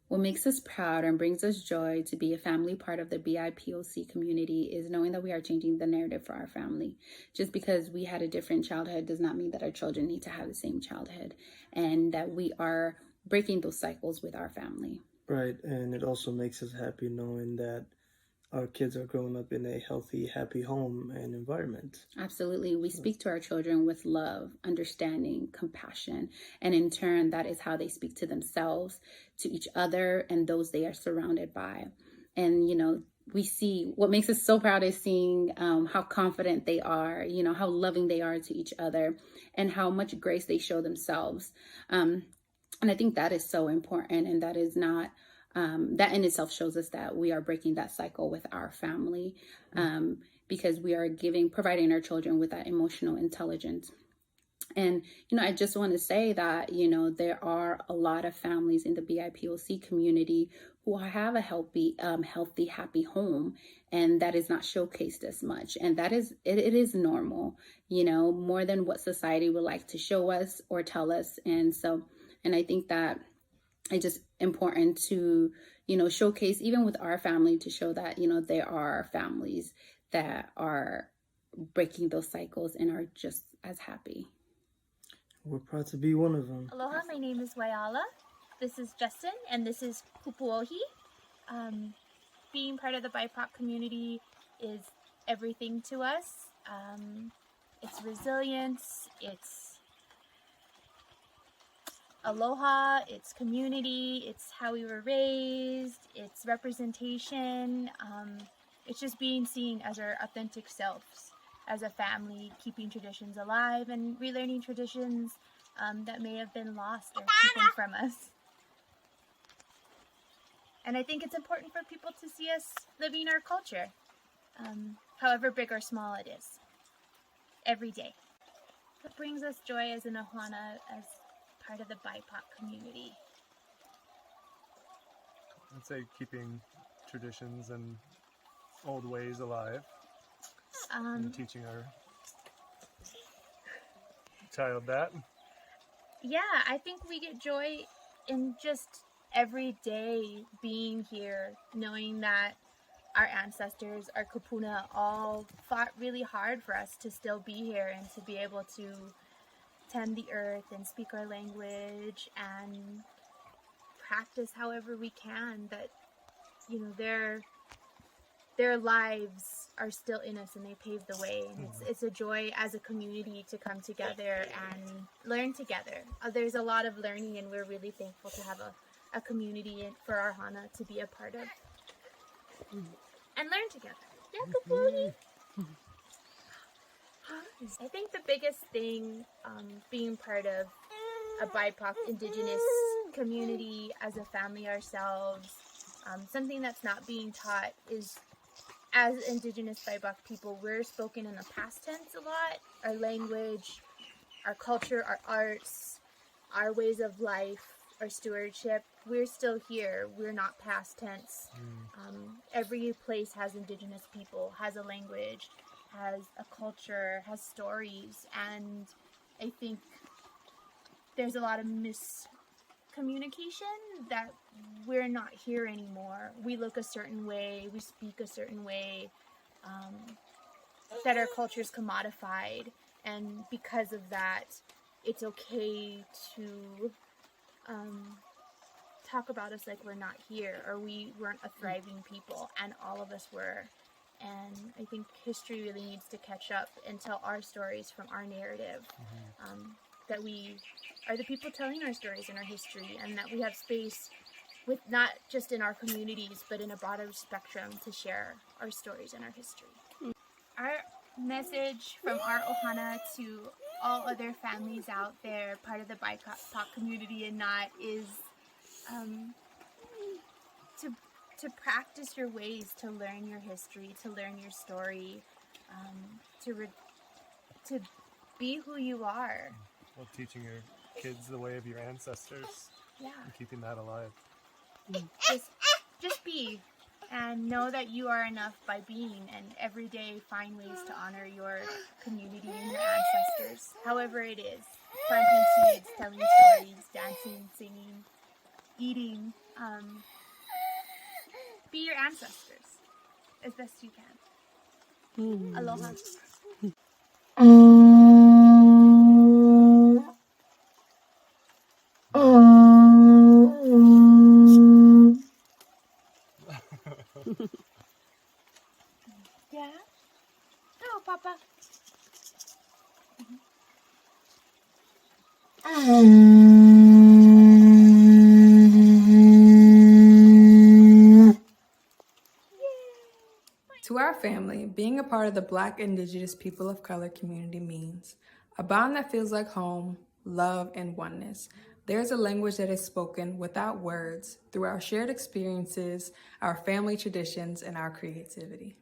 What makes us proud and brings us joy to be a family part of the BIPOC community is knowing that we are changing the narrative for our family. Just because we had a different childhood does not mean that our children need to have the same childhood, and that we are breaking those cycles with our family. Right, and it also makes us happy knowing that our kids are growing up in a healthy, happy home and environment. Absolutely. We speak to our children with love, understanding, compassion, and in turn, that is how they speak to themselves, to each other, and those they are surrounded by. And, we see what makes us so proud is seeing how confident they are, how loving they are to each other, and how much grace they show themselves. And I think that is so important, and that is not that in itself shows us that we are breaking that cycle with our family, because we are providing our children with that emotional intelligence. And, I just want to say that, there are a lot of families in the BIPOC community who have a healthy, happy home, and that is not showcased as much. And that is, it is normal, more than what society would like to show us or tell us. And I think that it's just important to, showcase even with our family, to show that, there are families that are breaking those cycles and are just as happy. We're proud to be one of them. Aloha, my name is Waiala. This is Justin, and this is Kupuohi. Being part of the BIPOC community is everything to us. It's resilience, it's aloha, it's community, it's how we were raised, it's representation. It's just being seen as our authentic selves, as a family, keeping traditions alive and relearning traditions that may have been lost or taken from us. And I think it's important for people to see us living our culture, however big or small it is, every day. What brings us joy as an Ohana, as part of the BIPOC community? I'd say keeping traditions and old ways alive, and teaching our child that. Yeah, I think we get joy in just every day being here, knowing that our ancestors, our kupuna, all fought really hard for us to still be here and to be able to tend the earth and speak our language and practice however we can, that their lives are still in us and they paved the way. And it's a joy as a community to come together and learn together. There's a lot of learning, and we're really thankful to have a community for our Hana to be a part of and learn together. Yeah, Kapuni. I think the biggest thing being part of a BIPOC Indigenous community as a family ourselves, something that's not being taught is, as Indigenous BIPOC people, we're spoken in the past tense a lot. Our language, our culture, our arts, our ways of life, our stewardship, we're still here. We're not past tense. Every place has Indigenous people, has a language, has a culture, has stories, and I think there's a lot of miscommunication that we're not here anymore. We look a certain way, we speak a certain way, that our culture is commodified, and because of that, it's okay to talk about us like we're not here, or we weren't a thriving people, and all of us were. And I think history really needs to catch up and tell our stories from our narrative, that we are the people telling our stories in our history, and that we have space with not just in our communities, but in a broader spectrum to share our stories and our history. Our message from our Ohana to all other families out there, part of the BIPOC community and not, is to practice your ways, to learn your history, to learn your story, to be who you are. Well, teaching your kids the way of your ancestors, Yeah. and keeping that alive. Just be, and know that you are enough by being, and every day find ways to honor your community and your ancestors, however it is. Planting seeds, telling stories, dancing, singing, eating, Be your ancestors as best you can. Aloha. Yeah? Oh, Papa. To our family, being a part of the Black, Indigenous, people of color community means a bond that feels like home, love, and oneness. There's a language that is spoken without words through our shared experiences, our family traditions, and our creativity.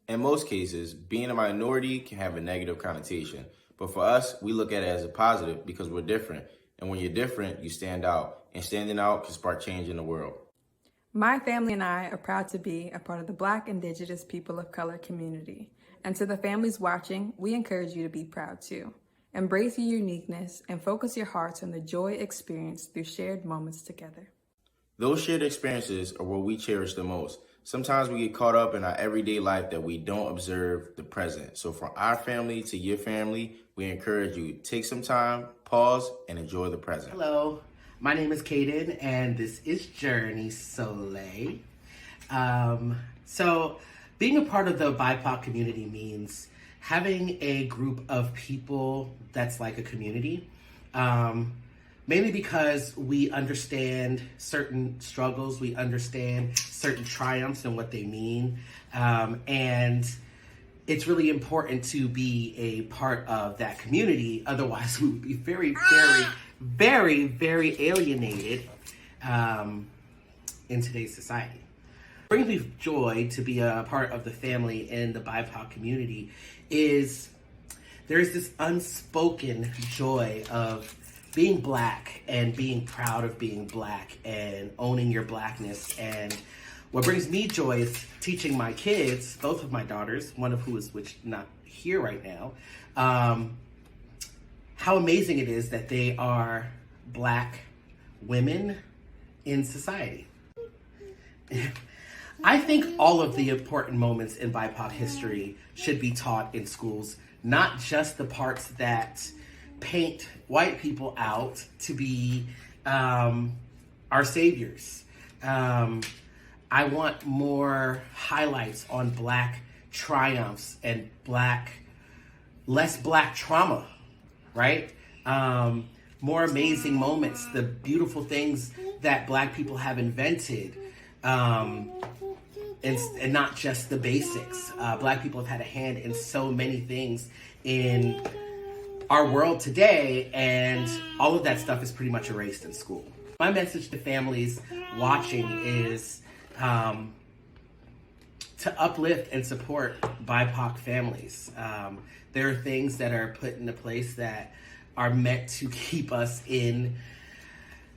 In most cases, being a minority can have a negative connotation, but for us, we look at it as a positive because we're different. And when you're different, you stand out, and standing out can spark change in the world. My family and I are proud to be a part of the Black, Indigenous, people of color community. And to the families watching, we encourage you to be proud too. Embrace your uniqueness and focus your hearts on the joy experienced through shared moments together. Those shared experiences are what we cherish the most. Sometimes we get caught up in our everyday life that we don't observe the present. So from our family to your family, we encourage you to take some time, pause, and enjoy the present. Hello, my name is Kaden, and this is Journey Soleil. So being a part of the BIPOC community means having a group of people that's like a community. Mainly because we understand certain struggles, we understand certain triumphs and what they mean. And it's really important to be a part of that community. Otherwise, we would be very, very alienated in today's society. It brings me joy to be a part of the family in the BIPOC community is there's this unspoken joy of being Black and being proud of being Black and owning your Blackness. And what brings me joy is teaching my kids, both of my daughters, one of who is not here right now, how amazing it is that they are Black women in society. I think all of the important moments in BIPOC history should be taught in schools, not just the parts that paint white people out to be our saviors. I want more highlights on Black triumphs and less Black trauma, right? More amazing moments, the beautiful things that Black people have invented, and not just the basics. Black people have had a hand in so many things in our world today, and all of that stuff is pretty much erased in school. My message to families watching is to uplift and support BIPOC families. There are things that are put into place that are meant to keep us in,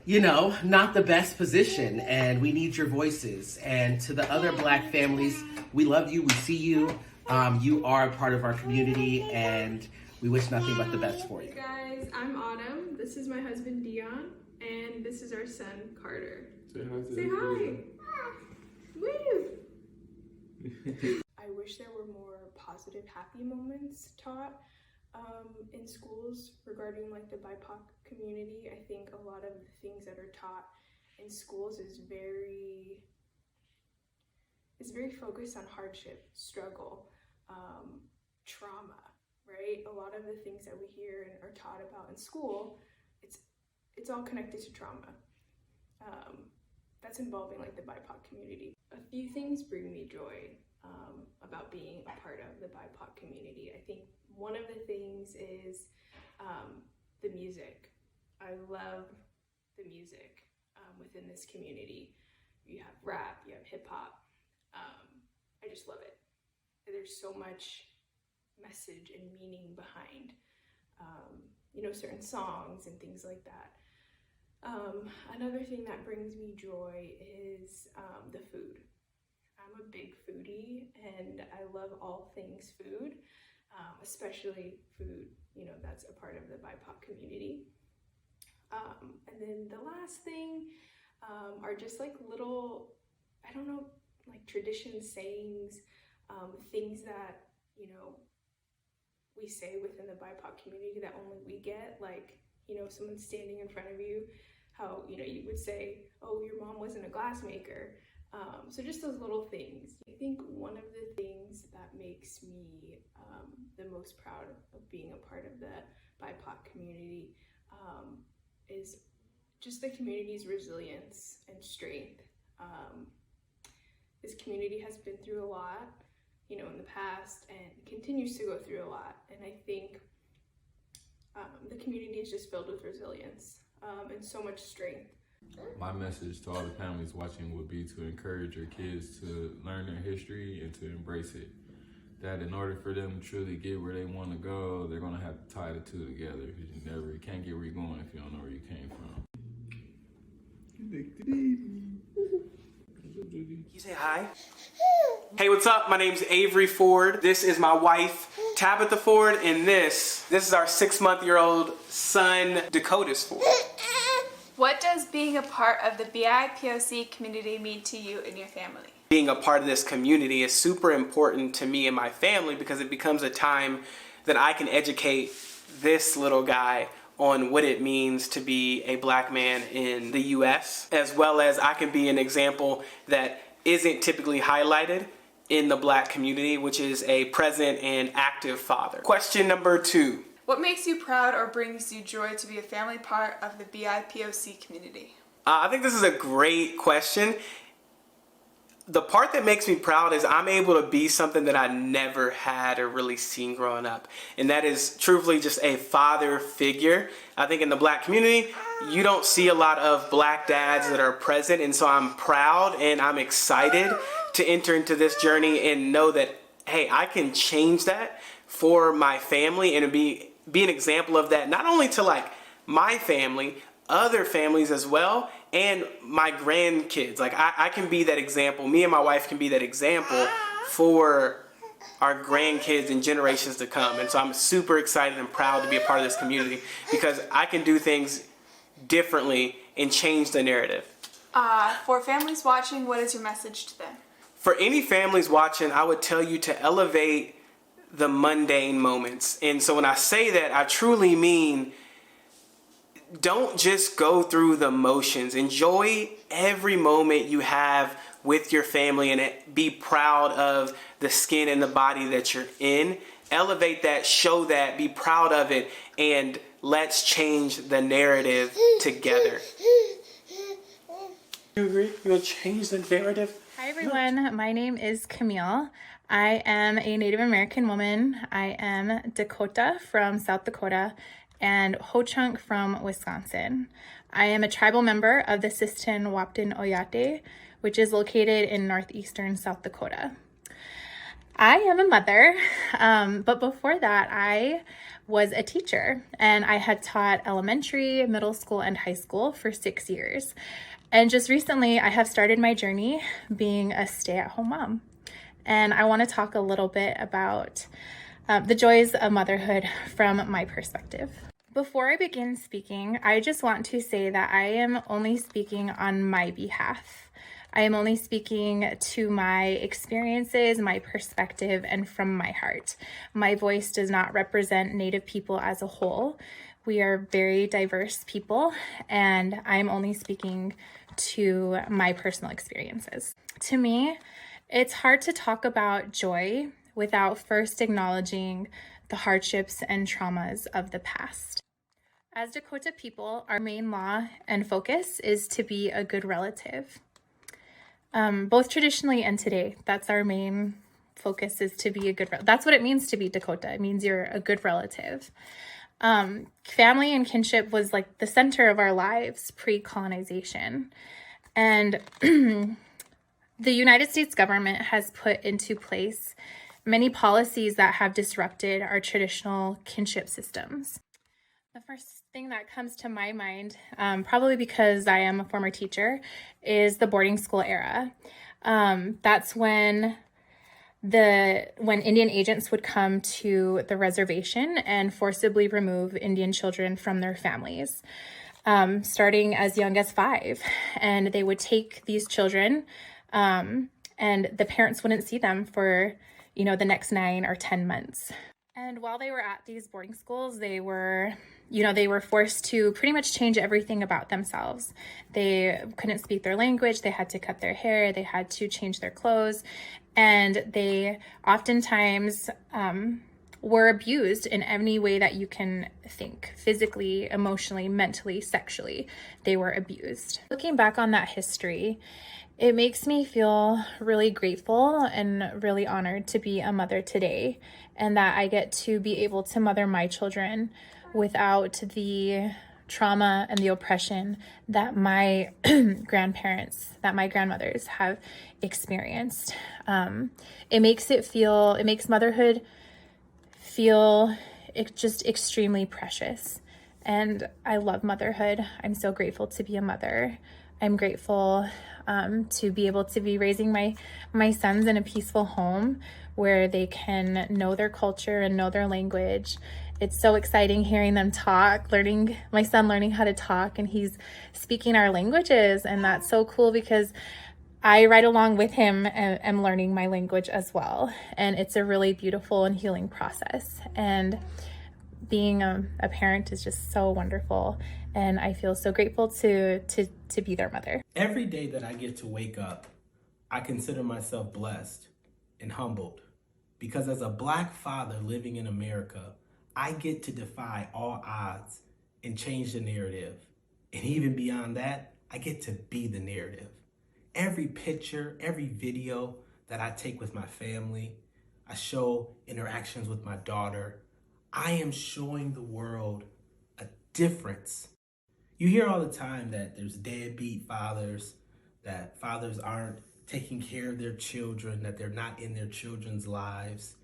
not the best position, and we need your voices. And to the other Black families, we love you, we see you. You are a part of our community, and we wish nothing but the best for you. Hey guys, I'm Autumn. This is my husband Dion, and this is our son Carter. Say hi. Woo! I wish there were more positive, happy moments taught in schools regarding like the BIPOC community. I think a lot of the things that are taught in schools is very focused on hardship, struggle, trauma. Right? A lot of the things that we hear and are taught about in school, it's all connected to trauma. That's involving like the BIPOC community. A few things bring me joy about being a part of the BIPOC community. I think one of the things is the music. I love the music within this community. You have rap, you have hip hop. I just love it. There's so much message and meaning behind certain songs and things like that. Another thing that brings me joy is the food. I'm a big foodie and I love all things food, especially food that's a part of the BIPOC community. And then the last thing are just like little, I don't know, like traditions, sayings, things that, you know, we say within the BIPOC community that only we get, like, you know, someone standing in front of you, how, you know, you would say, oh, your mom wasn't a glassmaker. So just those little things. I think one of the things that makes me the most proud of being a part of the BIPOC community is just the community's resilience and strength. This community has been through a lot, you know, in the past, and continues to go through a lot. And I think the community is just filled with resilience and so much strength. My message to all the families watching would be to encourage your kids to learn their history and to embrace it. That in order for them to truly get where they want to go, they're going to have to tie the two together, because you can't get where you're going if you don't know where you came from. You say hi? Hey, what's up? My name's Avery Ford. This is my wife, Tabitha Ford, and this is our 6-month-old son, Dakotas Ford. What does being a part of the BIPOC community mean to you and your family? Being a part of this community is super important to me and my family because it becomes a time that I can educate this little guy on what it means to be a black man in the U.S., as well as I can be an example that isn't typically highlighted in the black community, which is a present and active father. Question number 2. What makes you proud or brings you joy to be a family part of the BIPOC community? I think this is a great question. The part that makes me proud is I'm able to be something that I never had or really seen growing up. And that is truthfully just a father figure. I think in the black community, you don't see a lot of black dads that are present. And so I'm proud and I'm excited to enter into this journey and know that, hey, I can change that for my family and be an example of that, not only to like my family, other families as well, and my grandkids. Like I can be that example. Me and my wife can be that example for our grandkids and generations to come. And so I'm super excited and proud to be a part of this community because I can do things differently and change the narrative. For families watching, what is your message to them? For any families watching, I would tell you to elevate the mundane moments. And so when I say that, I truly mean don't just go through the motions. Enjoy every moment you have with your family and be proud of the skin and the body that you're in. Elevate that, show that, be proud of it, and let's change the narrative together. You agree? You want to change the narrative? Hi everyone, my name is Camille. I am a Native American woman. I am Dakota from South Dakota and Ho-Chunk from Wisconsin. I am a tribal member of the Sisseton-Wahpeton Oyate, which is located in northeastern South Dakota. I am a mother, but before that I was a teacher and I had taught elementary, middle school, and high school for 6 years. And just recently I have started my journey being a stay-at-home mom. And I want to talk a little bit about the joys of motherhood from my perspective. Before I begin speaking, I just want to say that I am only speaking on my behalf. I am only speaking to my experiences, my perspective, and from my heart. My voice does not represent Native people as a whole. We are very diverse people, and I'm only speaking to my personal experiences. To me, it's hard to talk about joy without first acknowledging the hardships and traumas of the past. As Dakota people, our main law and focus is to be a good relative. Both traditionally and today, that's our main focus, is to be a good relative. That's what it means to be Dakota. It means you're a good relative. Family and kinship was like the center of our lives pre-colonization. And the United States government has put into place many policies that have disrupted our traditional kinship systems. The first thing that comes to my mind, probably because I am a former teacher, is the boarding school era. That's when Indian agents would come to the reservation and forcibly remove Indian children from their families. starting as young as 5. And they would take these children, and the parents wouldn't see them for, the next 9 or 10 months. And while they were at these boarding schools, they were forced to pretty much change everything about themselves. They couldn't speak their language. They had to cut their hair. They had to change their clothes. And they oftentimes were abused in any way that you can think. Physically, emotionally, mentally, sexually, they were abused. Looking back on that history, it makes me feel really grateful and really honored to be a mother today, and that I get to be able to mother my children without the trauma and the oppression that my grandmothers have experienced. It makes motherhood feel just extremely precious. And I love motherhood. I'm so grateful to be a mother. I'm grateful to be able to be raising my sons in a peaceful home where they can know their culture and know their language. It's so exciting hearing them talk, my son learning how to talk, and he's speaking our languages. And that's so cool because I ride along with him and am learning my language as well. And it's a really beautiful and healing process. And being a parent is just so wonderful. And I feel so grateful to be their mother. Every day that I get to wake up, I consider myself blessed and humbled, because as a Black father living in America, I get to defy all odds and change the narrative. And even beyond that, I get to be the narrative. Every picture, every video that I take with my family, I show interactions with my daughter, I am showing the world a difference. You hear all the time that there's deadbeat fathers, that fathers aren't taking care of their children, that they're not in their children's lives.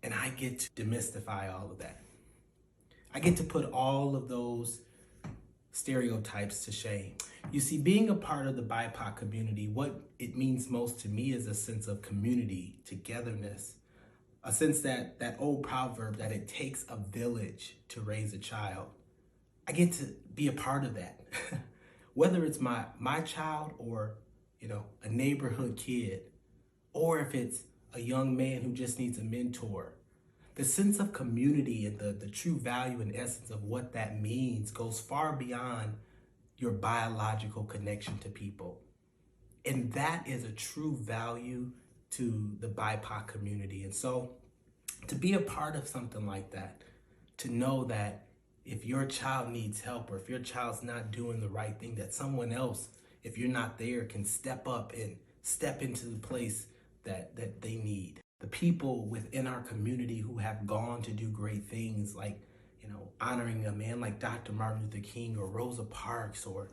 And I get to demystify all of that. I get to put all of those stereotypes to shame. You see, being a part of the BIPOC community, what it means most to me is a sense of community, togetherness, a sense that old proverb that it takes a village to raise a child. I get to be a part of that. Whether it's my child or, a neighborhood kid, or if it's a young man who just needs a mentor. The sense of community and the true value and essence of what that means goes far beyond your biological connection to people. And that is a true value to the BIPOC community. And so to be a part of something like that, to know that if your child needs help or if your child's not doing the right thing, that someone else, if you're not there, can step up and step into the place that they need. The people within our community who have gone to do great things, like, honoring a man like Dr. Martin Luther King or Rosa Parks or,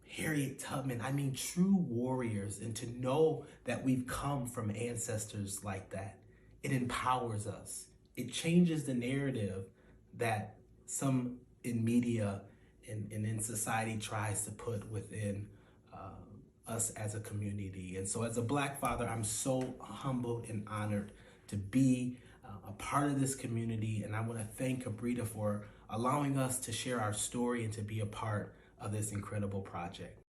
Harriet Tubman. I mean, true warriors. And to know that we've come from ancestors like that, it empowers us. It changes the narrative that some in media and in society tries to put within us as a community. And so as a Black father, I'm so humbled and honored to be a part of this community. And I want to thank Kabrita for allowing us to share our story and to be a part of this incredible project.